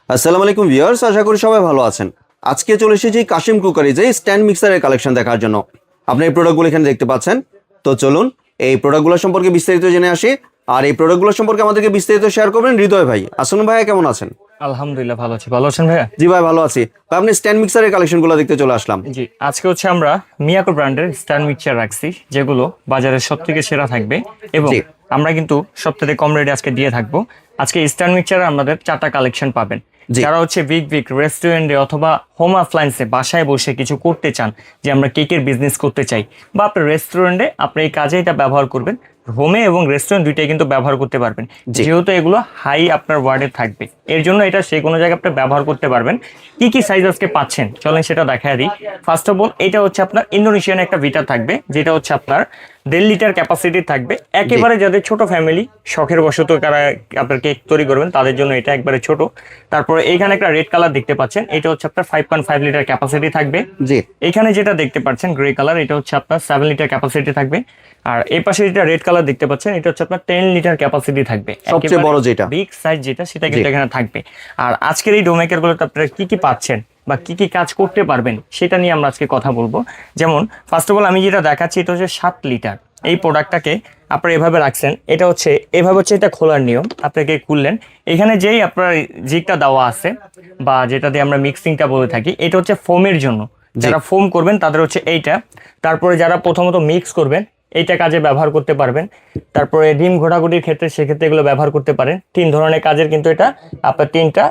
আসসালামু আলাইকুম ভিউয়ার্স, আশা করি সবাই ভালো আছেন। আজকে চলে এসেছি কাশিম কুকারিজে স্ট্যান্ড মিক্সারের কালেকশন দেখার জন্য। আপনি এই প্রোডাক্টগুলো এখানে দেখতে পাচ্ছেন। তো চলুন এই প্রোডাক্টগুলো সম্পর্কে বিস্তারিত জেনে আসি। আর এই প্রোডাক্টগুলো সম্পর্কে আমাদেরকে বিস্তারিত শেয়ার করবেন হৃদয় ভাই। আসসালামু ভাইয়া, কেমন আছেন? আলহামদুলিল্লাহ ভালো আছি। ভালো আছেন ভাইয়া? জি ভাই, ভালো আছি। ভাই, আপনি স্ট্যান্ড মিক্সারের কালেকশনগুলো দেখতে চলে আসলাম। জি, আজকে হচ্ছে আমরা মিয়াকো ব্র্যান্ডের স্ট্যান্ড মিক্সচার রাখছি, যেগুলো বাজারের সব থেকে সেরা থাকবে এবং জি। আমরা কিন্তু সবথেকে কম রেটে আজকে দিয়ে থাকবো। আজকে স্ট্যান্ড মিক্সচার আমাদের 4টা কালেকশন পাবেন। জি। যারা হচ্ছে বিগ বিগ রেস্টুরেন্টে অথবা হোম অ্যাপ্লায়েন্সে বাসায় বসে কিছু করতে চান, যে আমরা কেকের বিজনেস করতে চাই, বা আপনার রেস্টুরেন্টে আপনি এই কাজে এটা ব্যবহার করবেন, হোমে এবং রেস্টুরেন্ট দুইটাই কিন্তু ব্যবহার করতে পারবেন, জি। যেহেতু এগুলো হাই আপনার ওয়ার্ডে থাকবে। এর জন্য এটা যে কোনো জায়গায় আপনি ব্যবহার করতে পারবেন। কি কি সাইজ আজকে পাচ্ছেন চলেন সেটা দেখায় দিই। ফার্স্ট অফ অল, এটা হচ্ছে আপনার ইন্দোনেশিয়ান একটা ভিটা থাকবে, যেটা হচ্ছে আপনার 1.5 লিটার ক্যাপাসিটি থাকবে। একেবারে যাদের ছোট ফ্যামিলি, শখের বশত কারা আপনার কেক তৈরি করবেন, তাদের জন্য এটা একবারে ছোট। তারপরে এইখানে একটা রেড কালার দেখতে পাচ্ছেন, এটা হচ্ছে আপনার 5.5 লিটার ক্যাপাসিটি থাকবে। জি। এখানে যেটা দেখতে পাচ্ছেন গ্রে কালার, এটা হচ্ছে আপনার 7 লিটার ক্যাপাসিটি থাকবে। আর এই পাশে যেটা রেড কালার দেখতে পাচ্ছেন, এটা হচ্ছে আপনার 10 লিটার ক্যাপাসিটি থাকবে। সবচেয়ে বড় যেটা বিগ সাইজ যেটা, সেটা কিন্তু এখানে থাকবে। আর আজকের এই ডোমেকার গুলোতে আপনারা কি কি পাচ্ছেন বা কি কি কাজ করতে পারবেন, সেটা নিয়ে আমরা আজকে কথা বলবো। যেমন ফার্স্ট অফ অল আমি যেটা দেখাচ্ছি, এটা হচ্ছে 7 লিটার। এই প্রোডাক্টটাকে আপনারা এভাবে রাখছেন, এটা হচ্ছে এভাবে হচ্ছে এটা খোলার নিয়ম। আপনাকে খুললেন, এখানে যেই আপনার জিগটা দেওয়া আছে বা যেটা দিয়ে আমরা মিক্সিংটা বলে থাকি, এটা হচ্ছে ফোমের জন্য। যারা ফোম করবেন তাদের হচ্ছে এইটা। তারপরে যারা প্রথমত মিক্স করবেন, এইটা কাজে ব্যবহার করতে পারবেন। তারপরে ডিম ঘোটাঘুটির ক্ষেত্রে সেক্ষেত্রে এগুলো ব্যবহার করতে পারেন। 3 ধরনের কাজের কিন্তু এটা আপনার 3টা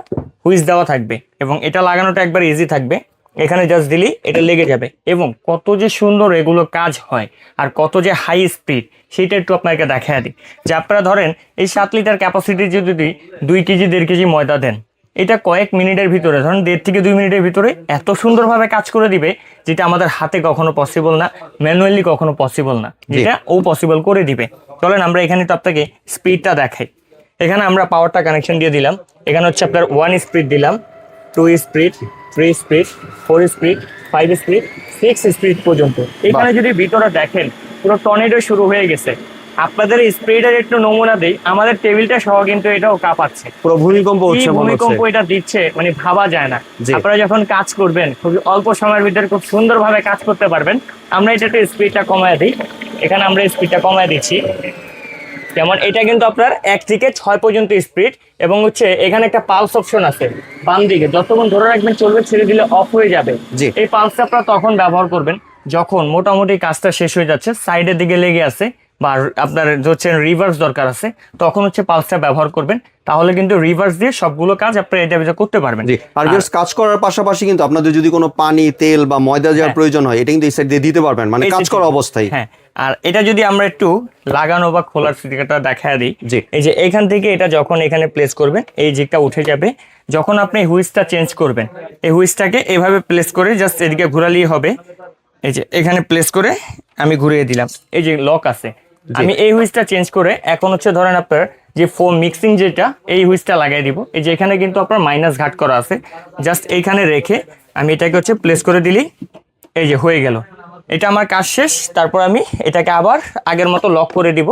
হুইস দেওয়া থাকবে এবং এটা লাগানোটা একবার ইজি থাকবে। এখানে জাস্ট দিলেই এটা লেগে যাবে এবং কত যে সুন্দর এগুলো কাজ হয় আর কত যে হাই স্পিড, সেইটা একটু আপনাকে দেখায় দিই। যে আপনারা ধরেন এই 7 লিটার ক্যাপাসিটি যদি 2 কেজি 1.5 কেজি ময়দা দেন, এটা কয়েক মিনিটের ভিতরে, ধরুন 1.5 থেকে 2 মিনিটের ভিতরে এত সুন্দরভাবে কাজ করে দিবে, যেটা আমাদের হাতে কখনো পসিবল না, ম্যানুয়ালি কখনো পসিবল না, যেটা ও পসিবল করে দিবে। চলেন আমরা এখানে তো আপনাকে স্পিডটা দেখাই। এখানে আমরা পাওয়ারটা কানেকশন দিয়ে দিলাম। এখানে হচ্ছে আপনার 1 স্পিড দিলাম, 2 speed, 3 speed, 4 speed, 5 speed, 6 speed পর্যন্ত। এখানে যদি ভিতরে দেখেন, পুরো টর্নেডো শুরু হয়ে গেছে। আপনাদের স্পিডের একটু নমুনা দেই, আমাদের টেবিলটা সহ কিন্তু এটাও কাঁপাচ্ছে। পুরো ভূমিকম্প কি হচ্ছে মনে হচ্ছে। ভূমিকম্প এটা দিচ্ছে, মানে ভাবা যায় না। জি। আপনারা যখন কাজ করবেন খুবই অল্প সময়ের ভিতরে খুব সুন্দরভাবে কাজ করতে পারবেন। আমরা এটা একটু স্পিডটা কমায় দিই। এখানে আমরা স্পিডটা কমায় দিচ্ছি। যেমন এটা কিন্তু আপনার 1 থেকে 6 পর্যন্ত স্পিড, এবং হচ্ছে এখানে একটা পালস অপশন আছে বাম দিকে, যতক্ষণ ধরে রাখবেন চলবে, ছেড়ে দিলে অফ হয়ে যাবে। জি। এই পালসটা আপনারা তখন ব্যবহার করবেন যখন মোটামুটি কাজটা শেষ হয়ে যাচ্ছে, সাইডের দিকে লেগে আছে, বা আপনার হচ্ছে রিভার্স দরকার আছে, তখন হচ্ছে পালসটা ব্যবহার করবেন। তাহলে কিন্তু রিভার্স দিয়ে সবগুলো কাজ আপনারা এটা করতে পারবেন। জি। আর জাস্ট কাজ করার পাশাপাশি কিন্তু আপনাদের যদি কোনো পানি, তেল বা ময়দা দেওয়ার প্রয়োজন হয়, এটা কিন্তু এই সাইড দিয়ে দিতে পারবেন, মানে কাজ করা অবস্থায়। হ্যাঁ, আর এটা যদি আমরা একটু লাগানো বা খোলার স্টিকারটা দেখায় দিই। জি। এই যে এখান থেকে এটা যখন এখানে প্লেস করবেন, এই জিগটা উঠে যাবে। যখন আপনি হুইসটা চেঞ্জ করবেন, এই হুইসটাকে এভাবে প্লেস করে জাস্ট এদিকে ঘোরালেই হবে। এই যে এখানে প্লেস করে আমি ঘুরিয়ে দিলাম, এই যে লক আছে। আমি এই হুইসটা চেঞ্জ করে এখন হচ্ছে ধরেন আপনার যে ফোম মিক্সিং যেটা, এই হুইসটা লাগাই দিব। এই যে এখানে কিন্তু আপনার মাইনাস ঘাট করা আছে, জাস্ট এইখানে রেখে আমি এটাকে হচ্ছে প্লেস করে দিলেই এই যে হয়ে গেল। এটা আমার কাজ শেষ। তারপর আমি এটাকে আবার আগের মতো লক করে দিব।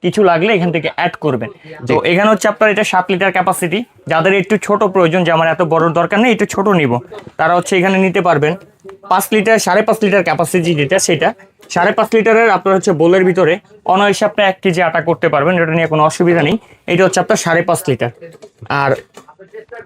কিছু লাগলে এখান থেকে অ্যাড করবেন। তো এখানে হচ্ছে আপনার এটা 7 লিটার ক্যাপাসিটি। যাদের একটু ছোট প্রয়োজন, যে আমার এত বড় দরকার নেই, একটু ছোট নিব, তারা হচ্ছে এখানে নিতে পারবেন। 5 লিটার 5.5 লিটার ক্যাপাসিটি যেটা, সেটা 5.5 লিটারের আপনার হচ্ছে বোলের ভিতরে অনায়াসে আপনি 1 কেজি আটা করতে পারবেন, এটা নিয়ে কোনো অসুবিধা নেই। এটা হচ্ছে আপনার 5.5 লিটার। আর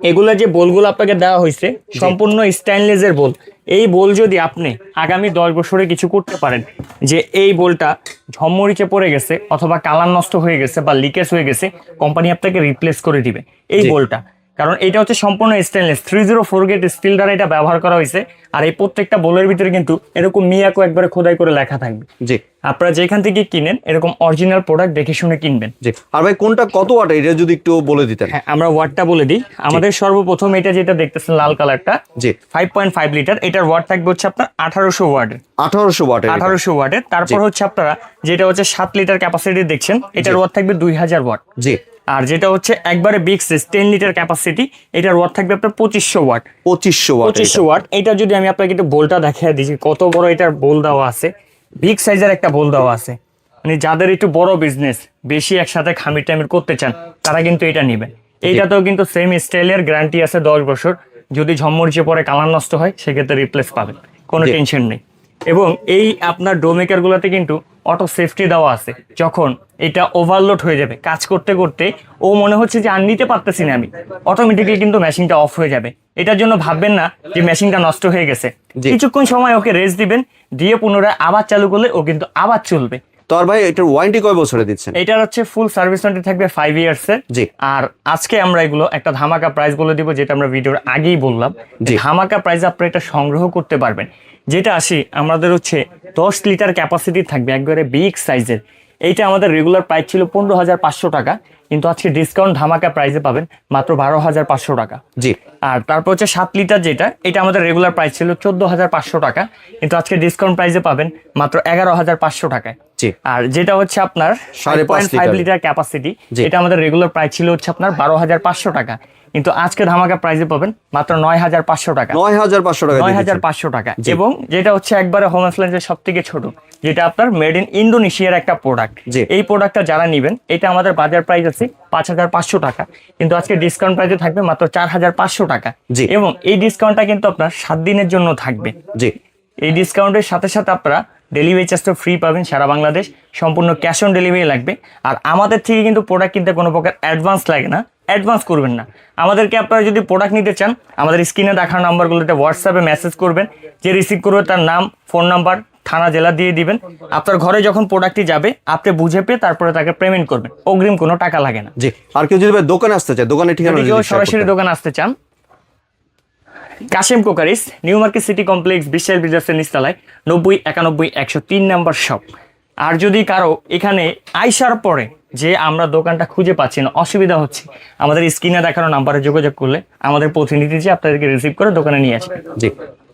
এগুলা যে বোলগুলো আপনাকে দেওয়া হয়েছে সম্পূর্ণ স্টেইনলেসের বোল। এই বোল যদি আপনি আগামী 10 বছরে কিছু করতে পারেন, যে এই বোলটা ঝমমরিচে পড়ে গেছে অথবা কালার নষ্ট হয়ে গেছে বা লিকেজ হয়ে গেছে, কোম্পানি আপনাকে রিপ্লেস করে দিবে এই বোলটা। কারণ এটা হচ্ছে সম্পূর্ণ স্টেইনলেস, 304 গেট স্টিল দ্বারা এটা ব্যবহার করা হয়েছে। আর এই প্রত্যেকটা বোলের ভিতরে কিন্তু এরকম মিয়াকো একবারে খোদাই করে লেখা থাকবে। জি। আপনারা যেখান থেকে কিনেন এরকম অরিজিনাল প্রোডাক্ট দেখে শুনে কিনবেন। জি। আর ভাই, কোনটা কত ওয়াট, এটা যদি একটু বলে দিতেন। হ্যাঁ, আমরা ওয়াটটা বলে দিই। আমাদের সর্বপ্রথম এটা যেটা দেখতেছেন লাল কালারটা, জি, 5.5 লিটার, এটার ওয়াট থাকবে হচ্ছে আপনার 1800 ওয়াটের। 1800 ওয়াটের। 1800 ওয়াটের। তারপর হচ্ছে আপনারা যেটা হচ্ছে 7 লিটার ক্যাপাসিটি দেখছেন, এটার ওয়াট থাকবে 2000 ওয়াট। জি। আর যেটা হচ্ছে একবারে বিগ সাইজ 10 লিটার ক্যাপাসিটি, এটার ওয়াট থাকবে আপনার 2500 ওয়াট। 2500 ওয়াট। 2500 ওয়াট। এটা যদি আমি আপনাকে একটু বোলটা দেখিয়ে দিই, কত বড় এটার বোল দেওয়া আছে, বিগ সাইজের একটা বোল দেওয়া আছে। মানে যাদের একটু বড় বিজনেস, বেশি একসাথে খামির টামির করতে চান, তারা কিন্তু এটা নেবেন। এইটাতেও কিন্তু সেম স্টাইলের গ্যারান্টি আছে 10 বছর। যদি ঝমমরিচে পরে কালার নষ্ট হয় সেক্ষেত্রে রিপ্লেস পাবেন, কোনো জি। টেনশন নেই। এবং এই আপনার ডো মেকার গুলোতে কিন্তু অটো সেফটি দেওয়া আছে। যখন এটা ওভারলোড হয়ে যাবে কাজ করতে করতে, ও মনে হচ্ছে যে আর নিতে পারতেছি না আমি, অটোমেটিক্যালি কিন্তু মেশিনটা অফ হয়ে যাবে। এটার জন্য ভাববেন না যে মেশিনটা নষ্ট হয়ে গেছে, জি। কিছুক্ষণ সময় ওকে রেস্ট দিবেন, দিয়ে পুনরায় আবার চালু করলে ও কিন্তু আবার চলবে। তো আর ভাই এটার ওয়ারেন্টি কয় বছরে দিচ্ছেন? এটার হচ্ছে ফুল সার্ভিস ওয়ারেন্টি থাকবে 5 ইয়ার্স এর। জি। আর আজকে আমরা এগুলো একটা ধামাকা প্রাইস বলে দিব, যেটা আমরা ভিডিওর আগেই বললাম। জি। ধামাকা প্রাইসে আপনি এটা সংগ্রহ করতে পারবেন। যেটা আসি আমাদের হচ্ছে 10 লিটার ক্যাপাসিটি থাকবে, একবারে বিগ সাইজের। এইটা আমাদের রেগুলার প্রাইস ছিল 15,500 টাকা, কিন্তু আজকে ডিসকাউন্ট ধামাকা প্রাইসে পাবেন মাত্র 12,500 টাকা। জি। আর তারপর হচ্ছে 7 লিটার যেটা, এটা আমাদের রেগুলার প্রাইস ছিল 14,500 টাকা, কিন্তু আজকে ডিসকাউন্ট প্রাইসে পাবেন মাত্র 11,500 টাকায়। জি। আর যেটা হচ্ছে আপনার 5.5 লিটার ক্যাপাসিটি, জি। এটা আমাদের রেগুলার প্রাইস ছিল হচ্ছে আপনার 12,500 টাকা, কিন্তু আজকে ধামাকা প্রাইসে পাবেন মাত্র 9,500 টাকা। 9,500 টাকা দিয়ে দিচ্ছেন। 9,500 টাকা। এবং যেটা হচ্ছে একবারে হোম অ্যাপ্লায়েন্সের সব থেকে ছোট, যেটা আপনার মেড ইন ইন্দোনেশিয়ার একটা প্রোডাক্ট। জি। এই প্রোডাক্টটা যারা নেবেন, এটা আমাদের বাজার প্রাইস আছে 5,500 টাকা, কিন্তু আজকে ডিসকাউন্ট প্রাইসে থাকবে মাত্র 4,500 টাকা। জি। এবং এই ডিসকাউন্টটা কিন্তু আপনার 7 দিনের জন্য থাকবে। জি। এই ডিসকাউন্টের সাথে সাথে আপনারা ডেলিভারি চার্জটা ফ্রি পাবেন সারা বাংলাদেশ, সম্পূর্ণ ক্যাশ অন ডেলিভারি লাগবে। আর আমাদের থেকে কিন্তু প্রোডাক্ট কিনতে কোনো প্রকার অ্যাডভান্স লাগে না, অ্যাডভান্স করবেন না। আমাদেরকে আপনারা যদি প্রোডাক্ট নিতে চান, আমাদের স্ক্রিনে দেখানো নাম্বারগুলোতে হোয়াটসঅ্যাপে মেসেজ করবেন, যে রিসিভ করবে তার নাম, ফোন নাম্বার, থানা, জেলা দিয়ে দিবেন। আপনার ঘরে যখন প্রোডাক্টটি যাবে আপনি বুঝে পেয়ে তারপরে তাকে পেমেন্ট করবেন, অগ্রিম কোনো টাকা লাগে না। জি। আর কেউ যদি ভাই দোকানে আসতে চায়, দোকানে ঠিকানা যদি যদি কেউ share সরাসরি করতেন। দোকানে আসতে চান, Kashem কোকারিস, new market city complex, বিশাল বিজনেসের নিচতলায় 90-91-103 নাম্বার শপ। আর যদি কারো এখানে আইসার পরে যে আমরা দোকানটা খুঁজে পাচ্ছি না, অসুবিধা হচ্ছে, আমাদের স্ক্রিনে দেখানো নাম্বারে যোগাযোগ করলে আমাদের প্রতিনিধি যে আপনাদেরকে রিসিভ করে দোকানে নিয়ে আসবে। জি।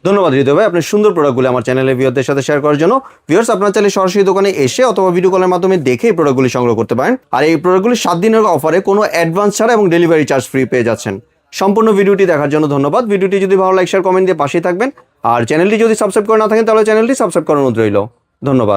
ধন্যবাদ হৃদয় ভাই, আপনার সুন্দর প্রোডাক্টগুলো আমার চ্যানেলে ভিউয়ারদের সাথে শেয়ার করার জন্য। ভিউয়ার্স, আপনারা চাইলে সরাসরি দোকানে এসে অথবা ভিডিও কলের মাধ্যমে দেখে এই প্রোডাক্টগুলি সংগ্রহ করতে পারেন। আর এই প্রোডাক্টগুলি 7 দিনের অফারে কোনো অ্যাডভান্স ছাড়া এবং ডেলিভারি চার্জ ফ্রি পেয়ে যাচ্ছেন। সম্পূর্ণ ভিডিওটি দেখার জন্য ধন্যবাদ। ভিডিওটি যদি ভালো লাগে শেয়ার, কমেন্ট দিয়ে পাশেই থাকবেন। আর চ্যানেলটি যদি সাবস্ক্রাইব করে না থাকেন তাহলে চ্যানেলটি সাবস্ক্রাইব করার অনুরোধ রইল। ধন্যবাদ।